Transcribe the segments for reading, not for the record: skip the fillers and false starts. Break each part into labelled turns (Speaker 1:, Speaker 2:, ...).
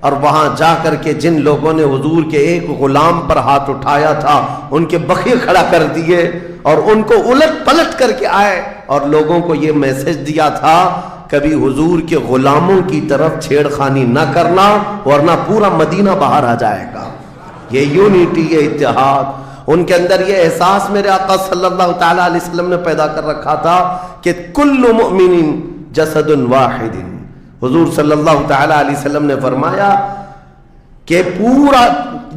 Speaker 1: اور وہاں جا کر کے جن لوگوں نے حضور کے ایک غلام پر ہاتھ اٹھایا تھا ان کے بخیے کھڑا کر دیے اور ان کو الٹ پلٹ کر کے آئے اور لوگوں کو یہ میسج دیا تھا کبھی حضور کے غلاموں کی طرف چھیڑخانی نہ کرنا ورنہ پورا مدینہ باہر آ جائے گا. یہ یونٹی، یہ اتحاد، ان کے اندر یہ احساس میرے آقا صلی اللہ تعالی علیہ وسلم نے پیدا کر رکھا تھا کہ کل مؤمن جسد واحد. حضور صلی اللہ تعالی علیہ وسلم نے فرمایا کہ پورا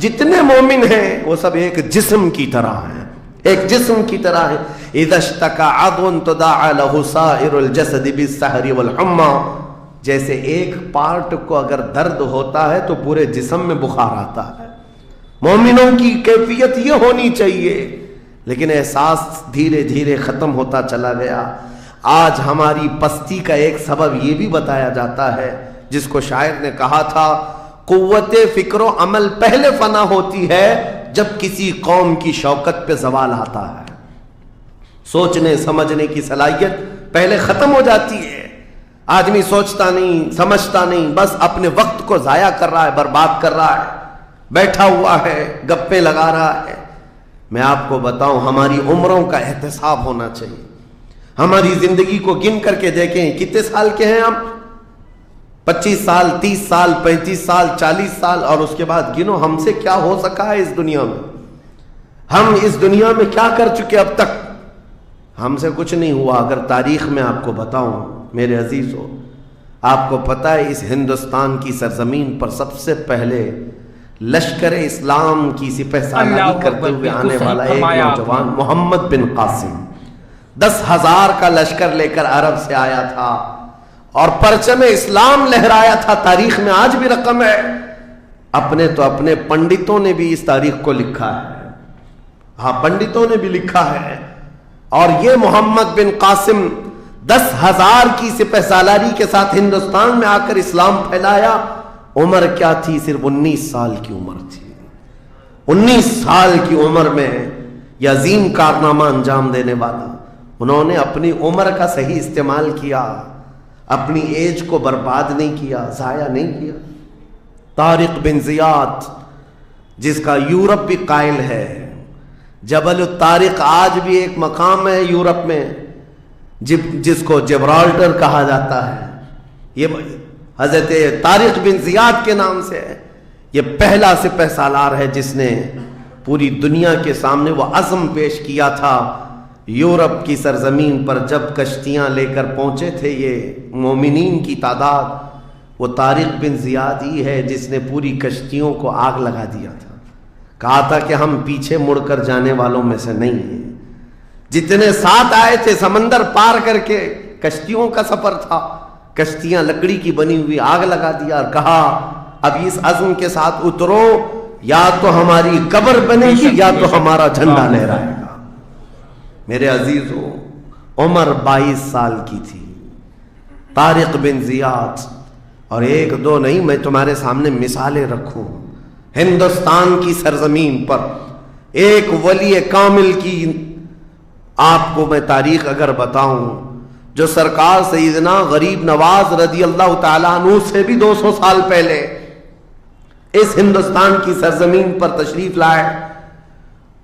Speaker 1: جتنے مومن ہیں وہ سب ایک جسم کی طرح ہیں، ایک جسم کی طرح ہے. اذا اشتکى عضو تداعى له سائر الجسد بالسحر والحمى. جیسے ایک پارٹ کو اگر درد ہوتا ہے تو پورے جسم میں بخار آتا ہے. مومنوں کی کیفیت یہ ہونی چاہیے، لیکن احساس دھیرے دھیرے ختم ہوتا چلا گیا. آج ہماری پستی کا ایک سبب یہ بھی بتایا جاتا ہے جس کو شاعر نے کہا تھا قوت فکر و عمل پہلے فنا ہوتی ہے جب کسی قوم کی شوکت پہ زوال آتا ہے. سوچنے سمجھنے کی صلاحیت پہلے ختم ہو جاتی ہے. آدمی سوچتا نہیں، سمجھتا نہیں، بس اپنے وقت کو ضائع کر رہا ہے، برباد کر رہا ہے، بیٹھا ہوا ہے، گپیں لگا رہا ہے. میں آپ کو بتاؤں ہماری عمروں کا احتساب ہونا چاہیے. ہماری زندگی کو گن کر کے دیکھیں کتنے سال کے ہیں ہم. 25 سال، 30 سال، 35 سال، 40 سال، اور اس کے بعد گنو ہم سے کیا ہو سکا ہے اس دنیا میں. ہم اس دنیا میں کیا کر چکے اب تک؟ ہم سے کچھ نہیں ہوا. اگر تاریخ میں آپ کو بتاؤں میرے عزیزو، آپ کو پتہ ہے اس ہندوستان کی سرزمین پر سب سے پہلے لشکر اسلام کی سپہ سالاری کرتے ہوئے آنے والا ایک نوجوان محمد بن قاسم 10,000 کا لشکر لے کر عرب سے آیا تھا اور پرچم اسلام لہرایا تھا. تاریخ میں آج بھی رقم ہے. اپنے پنڈتوں نے بھی اس تاریخ کو لکھا ہے. ہاں، پنڈتوں نے بھی لکھا ہے. اور یہ محمد بن قاسم 10,000 کی سپہ سالاری کے ساتھ ہندوستان میں آ کر اسلام پھیلایا. عمر کیا تھی؟ صرف 19 سال کی عمر تھی. 19 سال کی عمر میں یہ عظیم کارنامہ انجام دینے والا، انہوں نے اپنی عمر کا صحیح استعمال کیا، اپنی ایج کو برباد نہیں کیا، ضائع نہیں کیا. طارق بن زیاد جس کا یورپ بھی قائل ہے، جبل الطارق آج بھی ایک مقام ہے یورپ میں جس کو جبرالٹر کہا جاتا ہے. یہ حضرت طارق بن زیاد کے نام سے ہے. یہ پہلا سپہ سالار ہے جس نے پوری دنیا کے سامنے وہ عزم پیش کیا تھا. یورپ کی سرزمین پر جب کشتیاں لے کر پہنچے تھے یہ مومنین کی تعداد، وہ طارق بن زیاد ہی ہے جس نے پوری کشتیوں کو آگ لگا دیا تھا. کہا تھا کہ ہم پیچھے مڑ کر جانے والوں میں سے نہیں ہیں. جتنے ساتھ آئے تھے سمندر پار کر کے، کشتیوں کا سفر تھا، کشتیاں لکڑی کی بنی ہوئی، آگ لگا دیا اور کہا اب اس عزم کے ساتھ اترو، یا تو ہماری قبر بنے گی یا تو ہمارا جھنڈا لہرائے گا. میرے عزیزو، عمر 22 سال کی تھی. طارق بن زیاد، اور ایک دو نہیں، میں تمہارے سامنے مثالیں رکھوں. ہندوستان کی سرزمین پر ایک ولی کامل کی آپ کو میں تاریخ اگر بتاؤں، جو سرکار سیدنا غریب نواز رضی اللہ تعالیٰ عنہ سے بھی 200 سال پہلے اس ہندوستان کی سرزمین پر تشریف لائے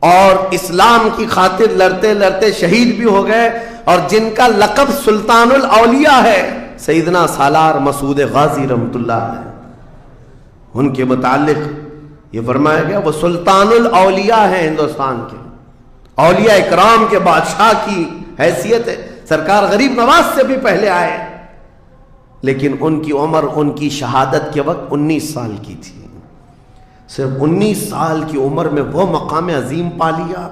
Speaker 1: اور اسلام کی خاطر لڑتے لڑتے شہید بھی ہو گئے، اور جن کا لقب سلطان الاولیاء ہے، سیدنا سالار مسعود غازی رحمۃ اللہ علیہ. ان کے متعلق یہ فرمایا گیا وہ سلطان الاولیاء ہیں، ہندوستان کے اولیاء اکرام کے بادشاہ کی حیثیت ہے. سرکار غریب نواز سے بھی پہلے آئے، لیکن ان کی عمر ان کی شہادت کے وقت 19 سال کی تھی. صرف 19 سال کی عمر میں وہ مقام عظیم پا لیا.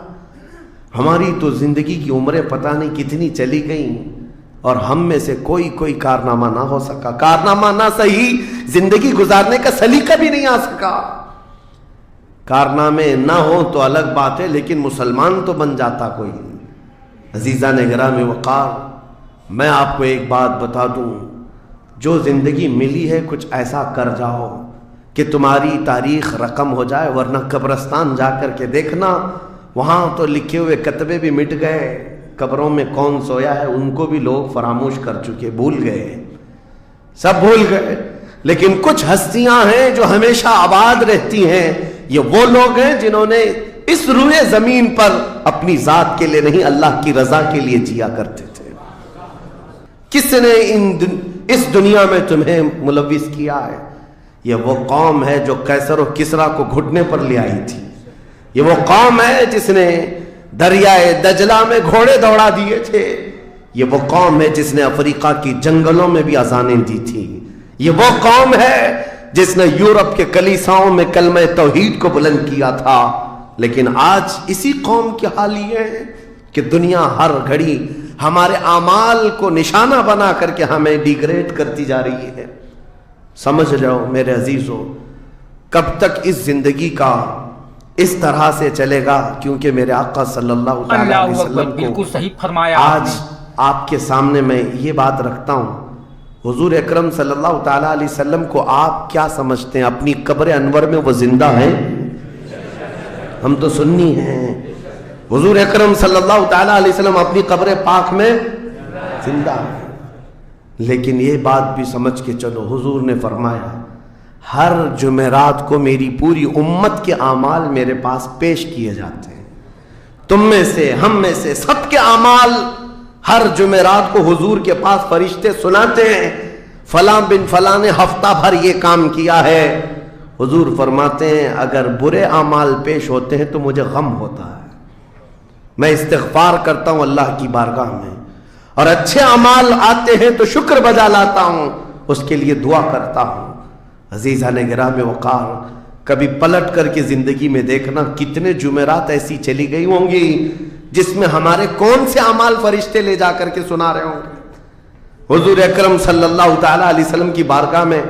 Speaker 1: ہماری تو زندگی کی عمریں پتہ نہیں کتنی چلی گئیں اور ہم میں سے کوئی کارنامہ نہ ہو سکا. کارنامہ نہ صحیح، زندگی گزارنے کا سلیقہ بھی نہیں آ سکا. کارنامے نہ ہو تو الگ بات ہے، لیکن مسلمان تو بن جاتا کوئی. عزیزان گرامی وقار، میں آپ کو ایک بات بتا دوں، جو زندگی ملی ہے کچھ ایسا کر جاؤ کہ تمہاری تاریخ رقم ہو جائے، ورنہ قبرستان جا کر کے دیکھنا، وہاں تو لکھے ہوئے کتبے بھی مٹ گئے. قبروں میں کون سویا ہے ان کو بھی لوگ فراموش کر چکے، بھول گئے، سب بھول گئے. لیکن کچھ ہستیاں ہیں جو ہمیشہ آباد رہتی ہیں. یہ وہ لوگ ہیں جنہوں نے اس روئے زمین پر اپنی ذات کے لیے نہیں اللہ کی رضا کے لیے جیا کرتے تھے. کس نے اس دنیا میں تمہیں ملوث کیا ہے؟ یہ وہ قوم ہے جو قیصر و کسریٰ کو گھٹنے پر لے آئی تھی. یہ وہ قوم ہے جس نے دریائے دجلہ میں گھوڑے دوڑا دیے تھے. یہ وہ قوم ہے جس نے افریقہ کی جنگلوں میں بھی اذانیں دی تھی. یہ وہ قوم ہے جس نے یورپ کے کلیساؤں میں کلمہ توحید کو بلند کیا تھا. لیکن آج اسی قوم کی حال یہ ہے کہ دنیا ہر گھڑی ہمارے اعمال کو نشانہ بنا کر کے ہمیں ڈیگریڈ کرتی جا رہی ہے. سمجھ جاؤ میرے عزیزو، کب تک اس زندگی کا اس طرح سے چلے گا؟ کیونکہ میرے آقا صلی اللہ علیہ وسلم کو
Speaker 2: بالکل صحیح فرمایا.
Speaker 1: آج آپ کے سامنے میں یہ بات رکھتا ہوں. حضور اکرم صلی اللہ تعالیٰ علیہ وسلم کو آپ کیا سمجھتے ہیں؟ اپنی قبر انور میں وہ زندہ ہیں؟ ہم تو سنی ہیں. حضور اکرم صلی اللہ تعالیٰ علیہ وسلم اپنی قبر پاک میں زندہ ہیں. لیکن یہ بات بھی سمجھ کے چلو، حضور نے فرمایا ہر جمعرات کو میری پوری امت کے اعمال میرے پاس پیش کیے جاتے ہیں. تم میں سے، ہم میں سے، سب کے اعمال ہر جمعرات کو حضور کے پاس فرشتے سناتے ہیں. فلاں بن فلاں نے ہفتہ بھر یہ کام کیا ہے. حضور فرماتے ہیں اگر برے اعمال پیش ہوتے ہیں تو مجھے غم ہوتا ہے. میں استغفار کرتا ہوں اللہ کی بارگاہ میں، اور اچھے اعمال آتے ہیں تو شکر بجا لاتا ہوں، اس کے لیے دعا کرتا ہوں. عزیزان گرامی وقار، کبھی پلٹ کر کے زندگی میں دیکھنا کتنے جمعرات ایسی چلی گئی ہوں گی جس میں ہمارے کون سے اعمال فرشتے لے جا کر کے سنا رہے ہوں گے. حضور اکرم صلی اللہ تعالیٰ علیہ وسلم کی بارگاہ میں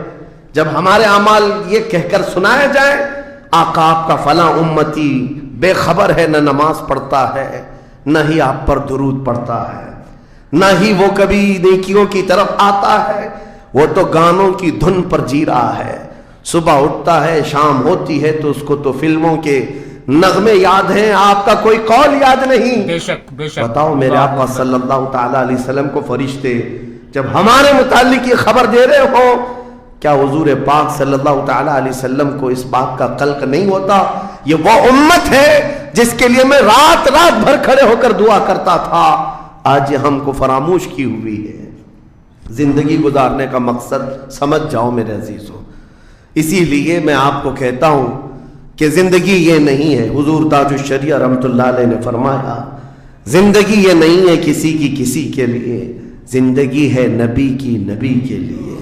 Speaker 1: جب ہمارے اعمال یہ کہہ کر سنائے جائیں آقا آپ کا فلاں امتی بے خبر ہے، نہ نماز پڑھتا ہے، نہ ہی آپ پر درود پڑھتا ہے، نہ ہی وہ کبھی نیکیوں کی طرف آتا ہے، وہ تو گانوں کی دھن پر جی رہا ہے. صبح اٹھتا ہے، شام ہوتی ہے تو اس کو تو فلموں کے نغمے یاد ہیں، آپ کا کوئی قول یاد نہیں.
Speaker 2: بے شک بے شک.
Speaker 1: بتاؤ میرے آقا صلی اللہ تعالیٰ علیہ وسلم کو فرشتے جب ہمارے متعلق یہ خبر دے رہے ہو، کیا حضور پاک صلی اللہ تعالیٰ علیہ وسلم کو اس بات کا قلق نہیں ہوتا؟ یہ وہ امت ہے جس کے لیے میں رات رات بھر کھڑے ہو کر دعا کرتا تھا، آج یہ ہم کو فراموش کی ہوئی ہے. زندگی گزارنے کا مقصد سمجھ جاؤ میرے عزیزوں. اسی لیے میں آپ کو کہتا ہوں کہ زندگی یہ نہیں ہے. حضور تاج الشریعہ رحمۃ اللہ علیہ نے فرمایا زندگی یہ نہیں ہے کسی کے لیے، زندگی ہے نبی کی نبی کے لیے.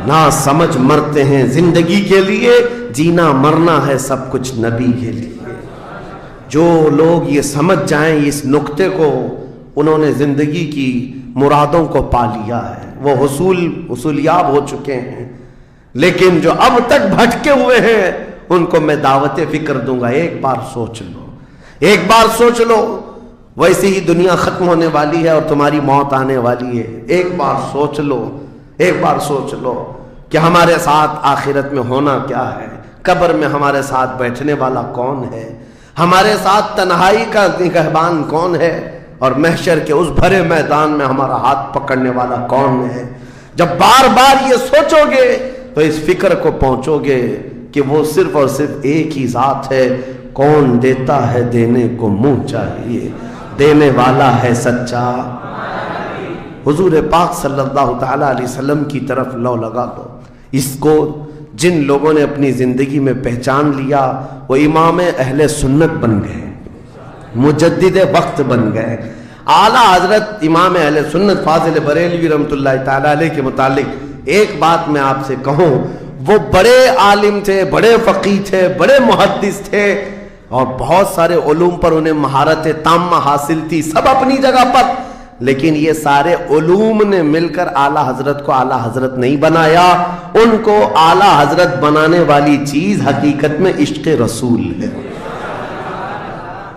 Speaker 1: نہ سمجھ مرتے ہیں زندگی کے لیے، جینا مرنا ہے سب کچھ نبی کے لیے. جو لوگ یہ سمجھ جائیں اس نقطے کو، انہوں نے زندگی کی مرادوں کو پا لیا ہے، وہ حصولیاب ہو چکے ہیں. لیکن جو اب تک بھٹکے ہوئے ہیں ان کو میں دعوت فکر دوں گا. ایک بار سوچ لو، ایک بار سوچ لو، ویسے ہی دنیا ختم ہونے والی ہے اور تمہاری موت آنے والی ہے. ایک بار سوچ لو، ایک بار سوچ لو کہ ہمارے ساتھ آخرت میں ہونا کیا ہے، قبر میں ہمارے ساتھ بیٹھنے والا کون ہے، ہمارے ساتھ تنہائی کا نگہبان کون ہے، اور محشر کے اس بھرے میدان میں ہمارا ہاتھ پکڑنے والا کون ہے. جب بار بار یہ سوچو گے تو اس فکر کو پہنچو گے کہ وہ صرف اور صرف ایک ہی ذات ہے. کون دیتا ہے دینے کو منہ چاہیے، دینے والا ہے سچا. حضور پاک صلی اللہ تعالیٰ علیہ وسلم کی طرف لو لگا دو. اس کو جن لوگوں نے اپنی زندگی میں پہچان لیا وہ امام اہل سنت بن گئے، مجدد وقت بن گئے. اعلیٰ حضرت امام اہل سنت فاضل بریلوی رحمۃ اللہ تعالیٰ علیہ کے متعلق ایک بات میں آپ سے کہوں، وہ بڑے عالم تھے، بڑے فقیہ تھے، بڑے محدث تھے، اور بہت سارے علوم پر انہیں مہارت تامہ حاصل تھی، سب اپنی جگہ پر. لیکن یہ سارے علوم نے مل کر اعلیٰ حضرت کو اعلیٰ حضرت نہیں بنایا. ان کو اعلیٰ حضرت بنانے والی چیز حقیقت میں عشق رسول ہے.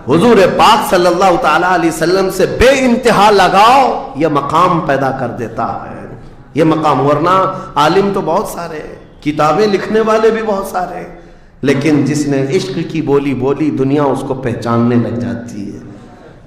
Speaker 1: حضور پاک صلی اللہ تعالیٰ علیہ وسلم سے بے انتہا لگاؤ یہ مقام پیدا کر دیتا ہے، یہ مقام. ورنہ عالم تو بہت سارے، کتابیں لکھنے والے بھی بہت سارے، لیکن جس نے عشق کی بولی بولی دنیا اس کو پہچاننے لگ جاتی ہے.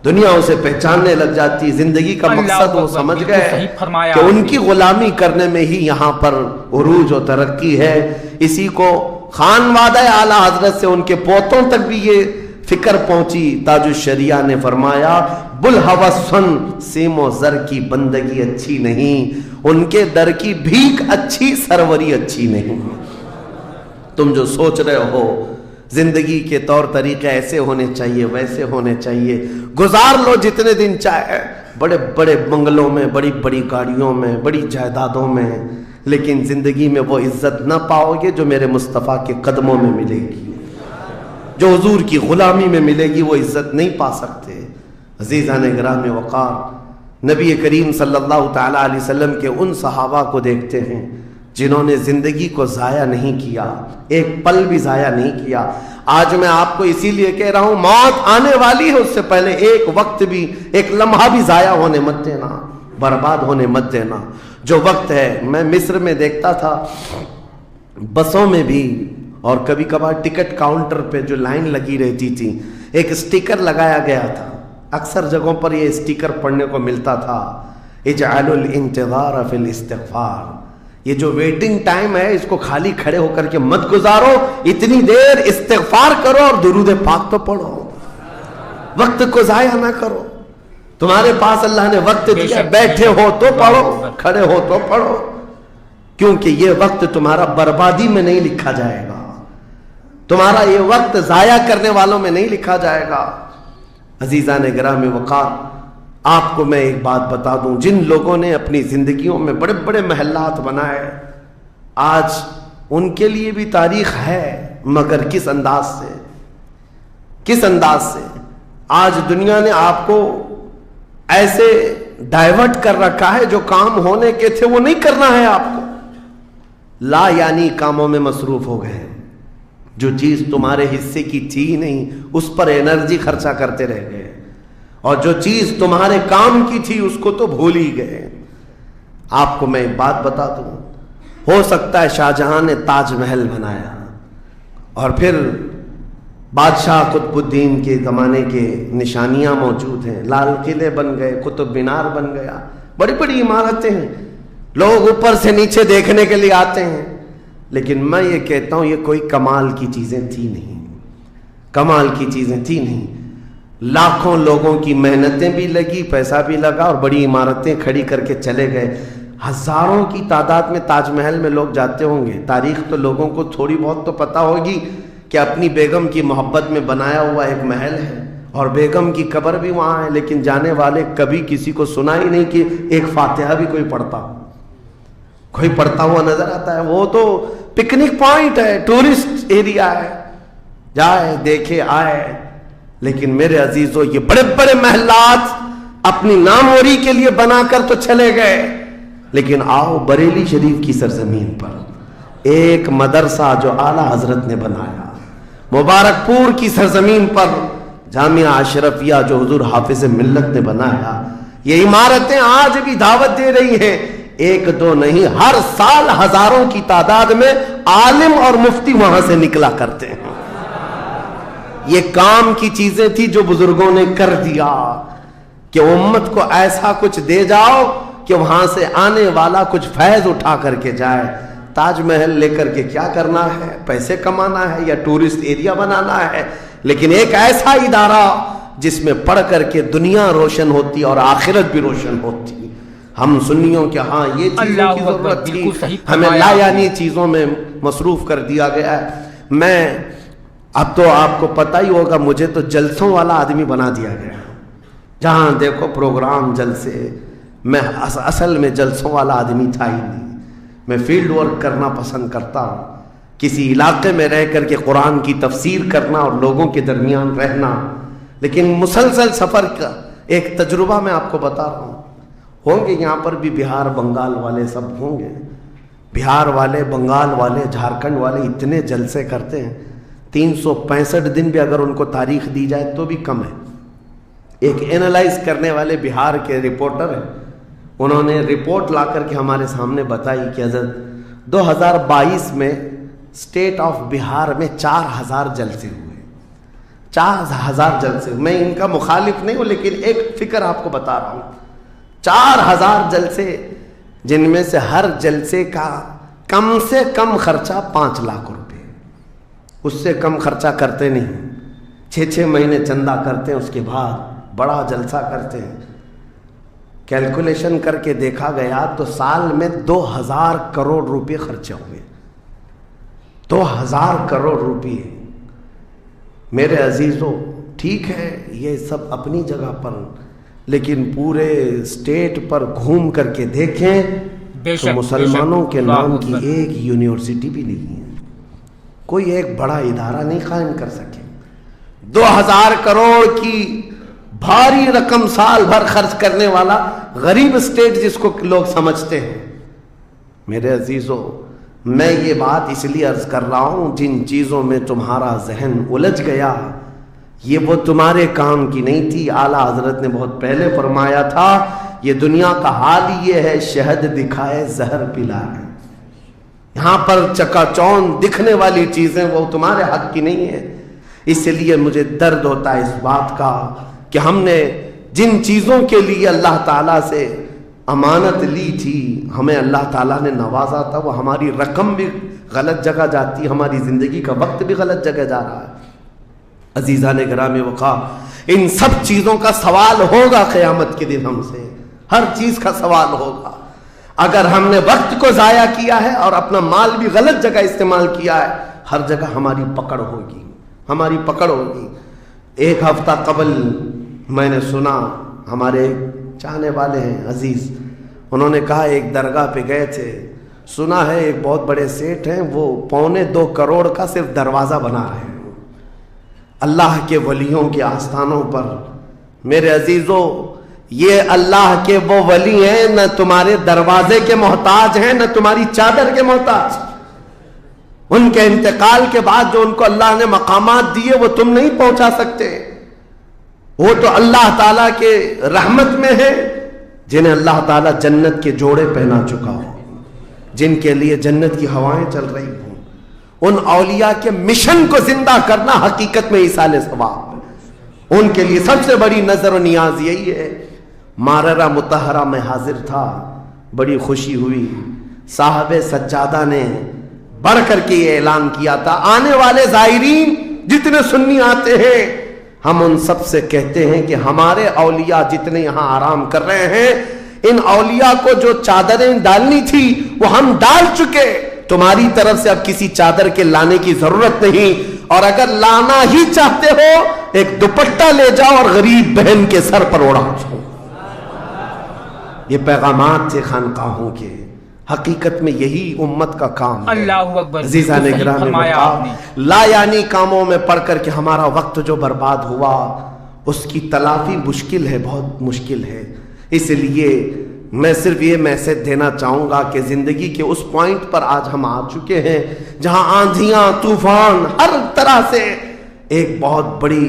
Speaker 1: دنیا اسے پہچاننے لگ جاتی. زندگی کا مقصد وہ سمجھ گئے کہ ان کی غلامی کرنے میں ہی یہاں پر عروج و ترقی ہے. اسی کو خانوادہ اعلیٰ حضرت سے ان کے پوتوں تک بھی یہ فکر پہنچی. تاج الشریعہ نے فرمایا بلحوثن سیم و زر کی بندگی اچھی نہیں, ان کے در کی بھیک اچھی, سروری اچھی نہیں. تم جو سوچ رہے ہو زندگی کے طور طریقے ایسے ہونے چاہیے, ویسے ہونے چاہیے, گزار لو جتنے دن چاہے بڑے بڑے بنگلوں میں, بڑی بڑی گاڑیوں میں, بڑی جائیدادوں میں, لیکن زندگی میں وہ عزت نہ پاؤ گے جو میرے مصطفیٰ کے قدموں میں ملے گی. جو حضور کی غلامی میں ملے گی وہ عزت نہیں پا سکتے. عزیزان گرامی وقار, نبی کریم صلی اللہ تعالی علیہ وسلم کے ان صحابہ کو دیکھتے ہیں جنہوں نے زندگی کو ضائع نہیں کیا, ایک پل بھی ضائع نہیں کیا. آج میں آپ کو اسی لیے کہہ رہا ہوں موت آنے والی ہے, اس سے پہلے ایک وقت بھی, ایک لمحہ بھی ضائع ہونے مت دینا, برباد ہونے مت دینا. جو وقت ہے, میں مصر میں دیکھتا تھا بسوں میں بھی, اور کبھی کبھار ٹکٹ کاؤنٹر پہ جو لائن لگی رہتی تھی ایک اسٹیکر لگایا گیا تھا. اکثر جگہوں پر یہ اسٹیکر پڑھنے کو ملتا تھا, اجعلوا الانتظار فی الاستغفار. یہ جو ویٹنگ ٹائم ہے اس کو خالی کھڑے ہو کر کے مت گزارو, اتنی دیر استغفار کرو اور درود پاک تو پڑھو, وقت کو ضائع نہ کرو. تمہارے پاس اللہ نے وقت دیا, بیٹھے ہو تو پڑھو, کھڑے ہو تو پڑھو, کیونکہ یہ وقت تمہارا بربادی میں نہیں لکھا جائے گا, تمہارا یہ وقت ضائع کرنے والوں میں نہیں لکھا جائے گا. عزیزان گرامی وقار, آپ کو میں ایک بات بتا دوں, جن لوگوں نے اپنی زندگیوں میں بڑے بڑے محلات بنائے, آج ان کے لیے بھی تاریخ ہے, مگر کس انداز سے, کس انداز سے. آج دنیا نے آپ کو ایسے ڈائیورٹ کر رکھا ہے, جو کام ہونے کے تھے وہ نہیں کرنا ہے آپ کو, لا یعنی کاموں میں مصروف ہو گئے. جو چیز تمہارے حصے کی تھی نہیں اس پر انرجی خرچہ کرتے رہ گئے, اور جو چیز تمہارے کام کی تھی اس کو تو بھول ہی گئے. آپ کو میں ایک بات بتا دوں, ہو سکتا ہے شاہ جہاں نے تاج محل بنایا, اور پھر بادشاہ قطب الدین کے زمانے کے نشانیاں موجود ہیں, لال قلعے بن گئے, قطب مینار بن گیا, بڑی بڑی عمارتیں ہیں, لوگ اوپر سے نیچے دیکھنے کے لیے آتے ہیں. لیکن میں یہ کہتا ہوں یہ کوئی کمال کی چیزیں تھی نہیں, کمال کی چیزیں تھی نہیں. لاکھوں لوگوں کی محنتیں بھی لگی, پیسہ بھی لگا, اور بڑی عمارتیں کھڑی کر کے چلے گئے. ہزاروں کی تعداد میں تاج محل میں لوگ جاتے ہوں گے. تاریخ تو لوگوں کو تھوڑی بہت تو پتہ ہوگی کہ اپنی بیگم کی محبت میں بنایا ہوا ایک محل ہے, اور بیگم کی قبر بھی وہاں ہے, لیکن جانے والے کبھی کسی کو سنا ہی نہیں کہ ایک فاتحہ بھی کوئی پڑھتا ہو, کوئی پڑھتا ہوا نظر آتا ہے. وہ تو پکنک پوائنٹ ہے, ٹورسٹ ایریا ہے, جائے دیکھے آئے. لیکن میرے عزیزو یہ بڑے بڑے محلات اپنی ناموری کے لیے بنا کر تو چلے گئے, لیکن آؤ بریلی شریف کی سرزمین پر ایک مدرسہ جو اعلیٰ حضرت نے بنایا, مبارک پور کی سرزمین پر جامعہ اشرفیہ جو حضور حافظ ملت نے بنایا, یہ عمارتیں آج بھی دعوت دے رہی ہیں. ایک دو نہیں, ہر سال ہزاروں کی تعداد میں عالم اور مفتی وہاں سے نکلا کرتے ہیں. یہ کام کی چیزیں تھی جو بزرگوں نے کر دیا کہ امت کو ایسا کچھ دے جاؤ کہ وہاں سے آنے والا کچھ فیض اٹھا کر کے جائے. تاج محل لے کر کے کیا کرنا ہے, پیسے کمانا ہے یا ٹورسٹ ایریا بنانا ہے, لیکن ایک ایسا ادارہ جس میں پڑھ کر کے دنیا روشن ہوتی اور آخرت بھی روشن ہوتی. ہم سنیوں کے ہاں یہ چیزوں کی ضرورت تھی, ہمیں لا یعنی چیزوں میں مصروف کر دیا گیا ہے. میں اب تو آپ کو پتہ ہی ہوگا, مجھے تو جلسوں والا آدمی بنا دیا گیا, جہاں دیکھو پروگرام جلسے. میں اصل میں جلسوں والا آدمی تھا ہی نہیں, میں فیلڈ ورک کرنا پسند کرتا ہوں, کسی علاقے میں رہ کر کے قرآن کی تفسیر کرنا اور لوگوں کے درمیان رہنا. لیکن مسلسل سفر کا ایک تجربہ میں آپ کو بتا رہا ہوں. ہوں گے یہاں پر بھی بہار بنگال والے, سب ہوں گے, بہار والے, بنگال والے, جھارکھنڈ والے اتنے جلسے کرتے ہیں, 365 دن بھی اگر ان کو تاریخ دی جائے تو بھی کم ہے. ایک اینالائز کرنے والے بہار کے رپورٹر ہیں, انہوں نے رپورٹ لا کر کے ہمارے سامنے بتائی کہ حضرت 2022 میں اسٹیٹ آف بہار میں 4000 جلسے ہوئے. 4000 جلسے. میں ان کا مخالف نہیں ہوں لیکن ایک فکر آپ کو بتا رہا ہوں. 4000 جلسے جن میں سے ہر جلسے کا کم سے کم خرچہ 5 لاکھ روپے. اس سے کم خرچہ کرتے نہیں. 6 مہینے چندہ کرتے ہیں, اس کے بعد بڑا جلسہ کرتے ہیں. کیلکولیشن کر کے دیکھا گیا تو سال میں 2000 کروڑ روپے خرچے ہوئے. 2000 کروڑ روپے. میرے عزیزوں, ٹھیک ہے یہ سب اپنی جگہ پر, لیکن پورے اسٹیٹ پر گھوم کر کے دیکھیں تو مسلمانوں کے نام کی ایک یونیورسٹی بھی نہیں ہے, کوئی ایک بڑا ادارہ نہیں قائم کر سکے. 2000 کروڑ کی بھاری رقم سال بھر خرچ کرنے والا غریب اسٹیٹ جس کو لوگ سمجھتے ہیں. میرے عزیزوں, میں یہ بات اس لیے عرض کر رہا ہوں, جن چیزوں میں تمہارا ذہن الجھ گیا یہ وہ تمہارے کام کی نہیں تھی. اعلیٰ حضرت نے بہت پہلے فرمایا تھا یہ دنیا کا حال یہ ہے, شہد دکھائے زہر پلائے. یہاں پر چکا چوند دکھنے والی چیزیں وہ تمہارے حق کی نہیں ہے. اس لیے مجھے درد ہوتا ہے اس بات کا کہ ہم نے جن چیزوں کے لیے اللہ تعالیٰ سے امانت لی تھی, ہمیں اللہ تعالیٰ نے نوازا تھا, وہ ہماری رقم بھی غلط جگہ جاتی, ہماری زندگی کا وقت بھی غلط جگہ جا رہا ہے. عزیزان گرامی وقار, ان سب چیزوں کا سوال ہوگا قیامت کے دن ہم سے, ہر چیز کا سوال ہوگا. اگر ہم نے وقت کو ضائع کیا ہے اور اپنا مال بھی غلط جگہ استعمال کیا ہے, ہر جگہ ہماری پکڑ ہوگی, ہماری پکڑ ہوگی. ایک ہفتہ قبل میں نے سنا, ہمارے چاہنے والے ہیں عزیز, انہوں نے کہا ایک درگاہ پہ گئے تھے, سنا ہے ایک بہت بڑے سیٹ ہیں وہ 2.25 کروڑ کا صرف دروازہ بنا رہے ہیں اللہ کے ولیوں کے آستانوں پر. میرے عزیزوں, یہ اللہ کے وہ ولی ہیں, نہ تمہارے دروازے کے محتاج ہیں نہ تمہاری چادر کے محتاج. ان کے انتقال کے بعد جو ان کو اللہ نے مقامات دیے وہ تم نہیں پہنچا سکتے. وہ تو اللہ تعالیٰ کے رحمت میں ہے جنہیں اللہ تعالیٰ جنت کے جوڑے پہنا چکا ہو, جن کے لیے جنت کی ہوائیں چل رہی ہوں. ان اولیاء کے مشن کو زندہ کرنا حقیقت میں ایصال ثواب. ان کے لیے سب سے بڑی نظر و نیاز یہی ہے. ماررہ مطہرہ میں حاضر تھا, بڑی خوشی ہوئی. صاحب سجادہ نے بڑھ کر کے یہ اعلان کیا تھا, آنے والے زائرین جتنے سنی آتے ہیں ہم ان سب سے کہتے ہیں کہ ہمارے اولیاء جتنے یہاں آرام کر رہے ہیں, ان اولیاء کو جو چادریں ڈالنی تھی وہ ہم ڈال چکے, تمہاری طرف سے اب کسی چادر کے لانے کی ضرورت نہیں, اور اگر لانا ہی چاہتے ہو ایک دوپٹہ لے جاؤ اور غریب بہن کے سر پر اڑا دو. یہ پیغامات تھے خانقاہوں کے, حقیقت میں یہی امت کا کام ہے.
Speaker 2: اللہ اکبر.
Speaker 1: عزیزان گرامی, لا یعنی کاموں میں پڑھ کر کے ہمارا وقت جو برباد ہوا اس کی تلافی مشکل ہے, بہت مشکل ہے. اس لیے میں صرف یہ میسج دینا چاہوں گا کہ زندگی کے اس پوائنٹ پر آج ہم آ چکے ہیں جہاں آندھیاں طوفان ہر طرح سے ایک بہت بڑی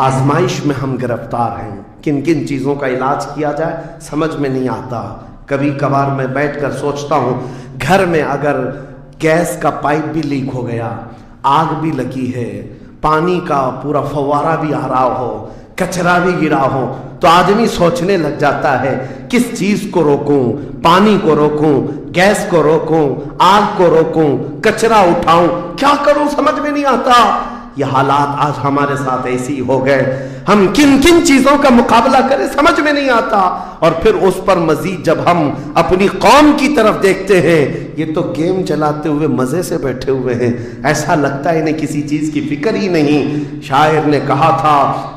Speaker 1: آزمائش میں ہم گرفتار ہیں. کن کن چیزوں کا علاج کیا جائے سمجھ میں نہیں آتا. کبھی کبھار میں بیٹھ کر سوچتا ہوں, گھر میں اگر گیس کا پائپ بھی لیک ہو گیا, آگ بھی لگی ہے, پانی کا پورا فوارہ بھی آ رہا ہو, کچرا بھی گرا ہو, تو آدمی سوچنے لگ جاتا ہے کس چیز کو روکوں, پانی کو روکوں, گیس کو روکوں, آگ کو روکوں, کچرا اٹھاؤں, کیا کروں سمجھ میں نہیں آتا. یہ حالات آج ہمارے ساتھ ایسی ہو گئے, ہم کن کن چیزوں کا مقابلہ کریں سمجھ میں نہیں آتا. اور پھر اس پر مزید جب ہم اپنی قوم کی طرف دیکھتے ہیں, یہ تو گیم چلاتے ہوئے مزے سے بیٹھے ہوئے ہیں, ایسا لگتا ہے انہیں کسی چیز کی فکر ہی نہیں. شاعر نے کہا تھا,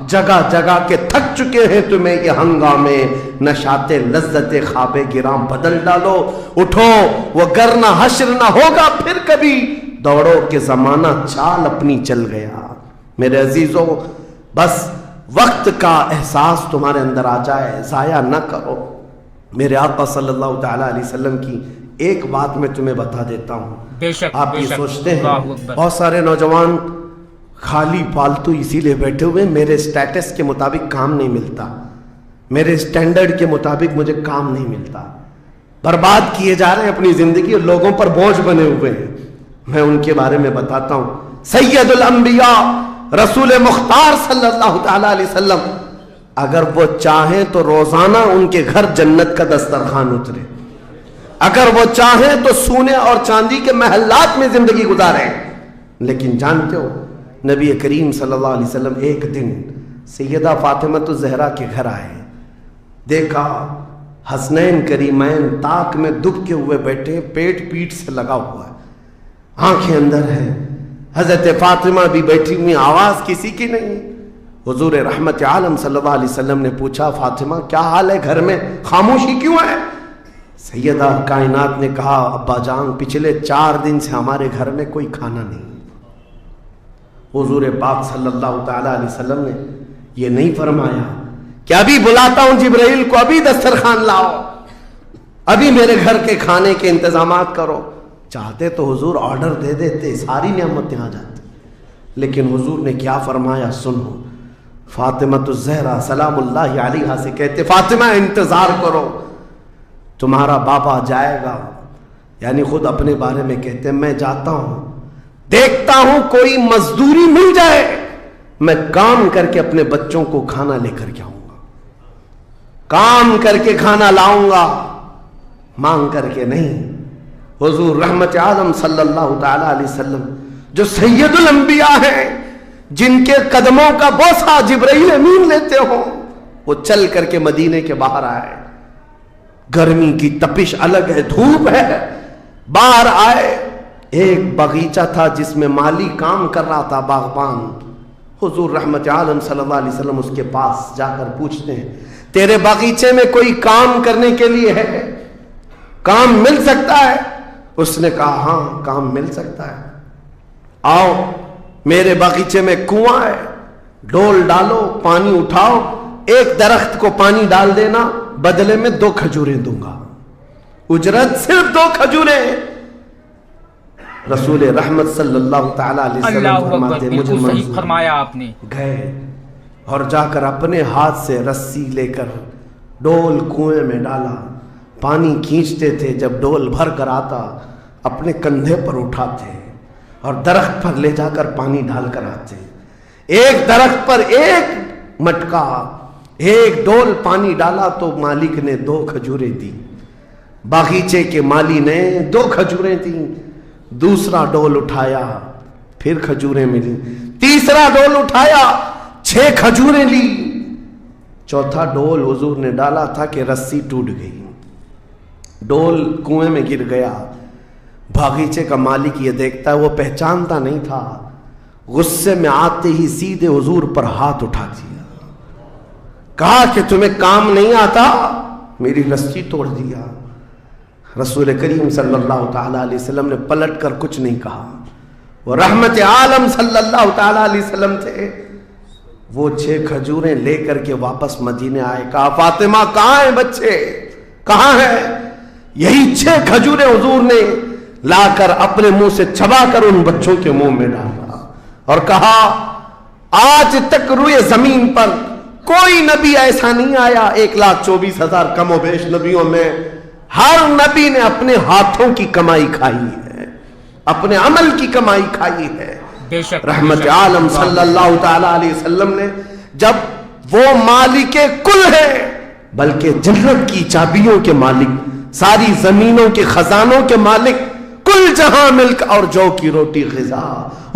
Speaker 1: جگہ جگہ کے تھک چکے ہیں تمہیں یہ ہنگامے, نشاط لذت خواب گراں بدل ڈالو, اٹھو وہ گرنا حشر نہ ہوگا پھر کبھی, دوڑو کہ زمانہ چال اپنی چل گیا. میرے عزیزوں, بس وقت کا احساس تمہارے اندر آ جائے, ضائع نہ کرو. میرے آقا صلی اللہ تعالیٰ علیہ وسلم کی ایک بات میں تمہیں بتا دیتا ہوں.
Speaker 2: بے شک
Speaker 1: آپ یہ سوچتے ہیں بہت سارے نوجوان خالی فالتو اسی لیے بیٹھے ہوئے, میرے سٹیٹس کے مطابق کام نہیں ملتا, میرے سٹینڈرڈ کے مطابق مجھے کام نہیں ملتا, برباد کیے جا رہے ہیں اپنی زندگی اور لوگوں پر بوجھ بنے ہوئے ہیں. میں ان کے بارے میں بتاتا ہوں. سید الانبیاء رسول مختار صلی اللہ تعالی علیہ وسلم اگر وہ چاہیں تو روزانہ ان کے گھر جنت کا دسترخوان اترے، اگر وہ چاہیں تو سونے اور چاندی کے محلات میں زندگی گزاریں، لیکن جانتے ہو نبی کریم صلی اللہ علیہ وسلم ایک دن سیدہ فاطمہ الزہرا کے گھر آئے، دیکھا حسنین کریمین تاک میں دبکے ہوئے بیٹھے، پیٹ پیٹ سے لگا ہوا ہے، آنکھیں اندر ہیں، حضرت فاطمہ بھی بیٹھی ہوئی، آواز کسی کی نہیں۔ حضور رحمت عالم صلی اللہ علیہ وسلم نے پوچھا فاطمہ کیا حال ہے، گھر میں خاموشی کیوں ہے؟ سیدہ کائنات نے کہا ابا جان پچھلے 4 دن سے ہمارے گھر میں کوئی کھانا نہیں۔ حضور پاک صلی اللہ تعالی علیہ وسلم نے یہ نہیں فرمایا کہ ابھی بلاتا ہوں جبرائیل کو، ابھی دسترخوان لاؤ، ابھی میرے گھر کے کھانے کے انتظامات کرو۔ چاہتے تو حضور آرڈر دے دیتے، ساری نعمتیں آ جاتی، لیکن حضور نے کیا فرمایا سنو۔ فاطمہ الزہرا سلام اللہ علیہا سے کہتے فاطمہ انتظار کرو، تمہارا بابا جائے گا، یعنی خود اپنے بارے میں کہتے میں جاتا ہوں، دیکھتا ہوں کوئی مزدوری مل جائے، میں کام کر کے اپنے بچوں کو کھانا لے کر کے آؤں گا، کام کر کے کھانا لاؤں گا، مانگ کر کے نہیں۔ حضور رحمت عالم صلی اللہ تعالی علیہ وسلم جو سید الانبیاء ہیں، جن کے قدموں کا بوسہ جبرائیل امین لیتے ہوں، وہ چل کر کے مدینے کے باہر آئے، گرمی کی تپش الگ ہے، دھوپ ہے، باہر آئے، ایک باغیچہ تھا جس میں مالی کام کر رہا تھا، باغبان۔ حضور رحمت عالم صلی اللہ علیہ وسلم اس کے پاس جا کر پوچھتے ہیں تیرے باغیچے میں کوئی کام کرنے کے لیے ہے، کام مل سکتا ہے؟ اس نے کہا ہاں کام مل سکتا ہے، آؤ میرے باغیچے میں کنواں ہے، ڈول ڈالو، پانی اٹھاؤ، ایک درخت کو پانی ڈال دینا، بدلے میں 2 کھجوریں دوں گا، اجرت صرف 2 کھجوریں۔ رسول رحمت صلی اللہ تعالی علیہ وسلم فرماتے مجھے
Speaker 2: صحیح فرمایا آپ نے،
Speaker 1: گئے اور جا کر اپنے ہاتھ سے رسی لے کر ڈول کنویں میں ڈالا، پانی کھینچتے تھے، جب ڈول بھر کر آتا اپنے کندھے پر اٹھاتے اور درخت پر لے جا کر پانی ڈال کر آتے، ایک درخت پر ایک مٹکا، ایک ڈول پانی ڈالا تو مالک نے 2 کھجوریں دی، باغیچے کے مالی نے 2 کھجوریں دیں، دوسرا ڈول اٹھایا پھر کھجوریں ملی، تیسرا ڈول اٹھایا 6 کھجوریں لی، چوتھا ڈول حضور نے ڈالا تھا کہ رسی ٹوٹ گئی، ڈول کنویں میں گر گیا۔ باغیچے کا مالک یہ دیکھتا ہے، وہ پہچانتا نہیں تھا، غصے میں آتے ہی سیدھے حضور پر ہاتھ اٹھا دیا، کہا کہ تمہیں کام نہیں آتا، میری رسی توڑ دیا۔ رسول کریم صلی اللہ تعالی علیہ وسلم نے پلٹ کر کچھ نہیں کہا، وہ رحمت عالم صلی اللہ تعالی علیہ وسلم تھے، وہ 6 کھجوریں لے کر کے واپس مدینے آئے، کہا فاطمہ کہاں ہیں بچے، کہاں ہیں؟ یہی 6 کھجوریں حضور نے لا کر اپنے منہ سے چبا کر ان بچوں کے منہ میں ڈالا اور کہا آج تک روئے زمین پر کوئی نبی ایسا نہیں آیا، 1,24,000 کم و بیش نبیوں میں ہر نبی نے اپنے ہاتھوں کی کمائی کھائی ہے، اپنے عمل کی کمائی کھائی ہے۔
Speaker 2: بے شک
Speaker 1: رحمت عالم صلی اللہ تعالی علیہ وسلم نے جب وہ مالک کل ہے، بلکہ جنت کی چابیوں کے مالک، ساری زمینوں کے خزانوں کے مالک، کل جہاں ملک اور جو کی روٹی غذا،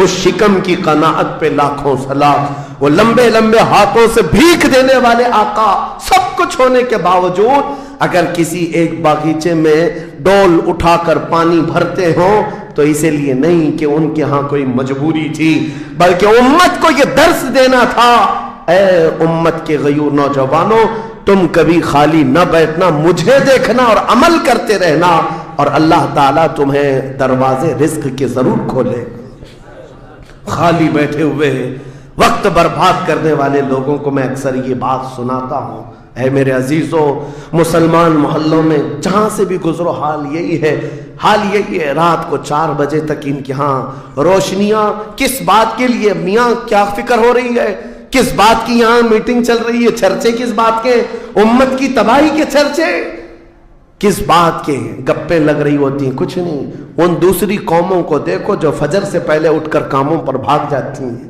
Speaker 1: اس شکم کی قناعت پہ لاکھوں سلام، وہ لمبے لمبے ہاتھوں سے بھیک دینے والے آقا، سب کچھ ہونے کے باوجود اگر کسی ایک باغیچے میں ڈول اٹھا کر پانی بھرتے ہوں تو اسی لیے نہیں کہ ان کے ہاں کوئی مجبوری تھی، بلکہ امت کو یہ درس دینا تھا، اے امت کے غیور نوجوانوں، تم کبھی خالی نہ بیٹھنا، مجھے دیکھنا اور عمل کرتے رہنا، اور اللہ تعالیٰ تمہیں دروازے رزق کے ضرور کھولے۔ خالی بیٹھے ہوئے وقت برباد کرنے والے لوگوں کو میں اکثر یہ بات سناتا ہوں، اے میرے عزیزوں، مسلمان محلوں میں جہاں سے بھی گزرو حال یہی ہے، رات کو 4 بجے تک ان کے ہاں روشنیاں، کس بات کے لیے؟ میاں کیا فکر ہو رہی ہے، کس بات کی یہاں میٹنگ چل رہی ہے، چرچے کس بات کے؟ امت کی تباہی کے چرچے، کس بات کے گپیں لگ رہی ہوتی ہیں؟ کچھ نہیں۔ ان دوسری قوموں کو دیکھو جو فجر سے پہلے اٹھ کر کاموں پر بھاگ جاتی ہیں،